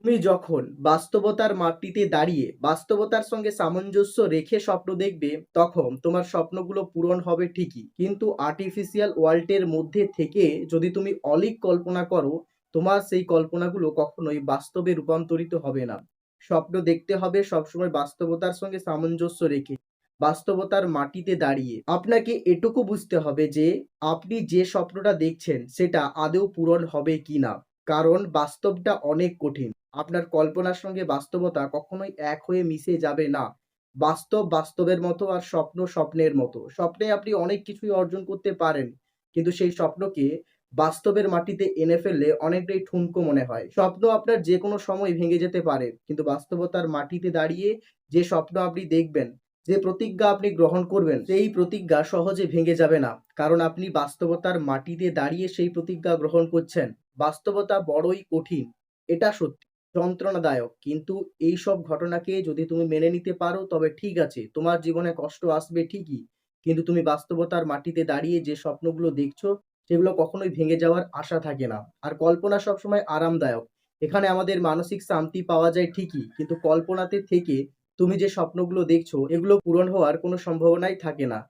তুমি যখন বাস্তবতার মাটিতে দাঁড়িয়ে বাস্তবতার সঙ্গে সামঞ্জস্য রেখে স্বপ্ন দেখবে, তখন তোমার স্বপ্নগুলো পূরণ হবে ঠিকই, কিন্তু আর্টিফিশিয়াল ওয়ার্ল্ডের মধ্যে থেকে যদি তুমি অলীক কল্পনা করো, তোমার সেই কল্পনাগুলো কখনোই বাস্তবে রূপান্তরিত হবে না। স্বপ্ন দেখতে হবে সবসময় বাস্তবতার সঙ্গে সামঞ্জস্য রেখে, বাস্তবতার মাটিতে দাঁড়িয়ে। আপনাকে এটুকু বুঝতে হবে যে আপনি যে স্বপ্নটা দেখছেন সেটা আদৌ পূরণ হবে কিনা, কারণ বাস্তবটা অনেক কঠিন। আপনার কল্পনার সঙ্গে বাস্তবতা কখনোই এক হয়ে মিশে যাবে না। বাস্তব বাস্তবের মতো আর স্বপ্ন স্বপ্নের মতো। স্বপ্নে আপনি অনেক কিছুই অর্জন করতে পারেন, কিন্তু সেই স্বপ্নকে বাস্তবের মাটিতে এনে ফেললে অনেকটাই ঠুনকো মনে হয়। স্বপ্ন আপনার যে কোনো সময় ভেঙে যেতে পারে, কিন্তু বাস্তবতার মাটিতে দাঁড়িয়ে যে স্বপ্ন আপনি দেখবেন, যে প্রতিজ্ঞা আপনি গ্রহণ করবেন, সেই প্রতিজ্ঞা সহজে ভেঙে যাবে না, কারণ আপনি বাস্তবতার মাটিতে দাঁড়িয়ে সেই প্রতিজ্ঞা গ্রহণ করছেন। বাস্তবতা বড়ই কঠিন, এটা সত্যি, যন্ত্রণাদায়ক, কিন্তু এইসব ঘটনাকে যদি তুমি মেনে নিতে পারো তবে ঠিক আছে। তোমার জীবনে কষ্ট আসবে ঠিকই, কিন্তু তুমি বাস্তবতার মাটিতে দাঁড়িয়ে যে স্বপ্নগুলো দেখছো সেগুলো কখনোই ভেঙে যাওয়ার আশা থাকে না। আর কল্পনা সবসময় আরামদায়ক, এখানে আমাদের মানসিক শান্তি পাওয়া যায় ঠিকই, কিন্তু কল্পনাতে থেকে তুমি যে স্বপ্নগুলো দেখছো এগুলো পূরণ হওয়ার কোনো সম্ভাবনাই থাকে না।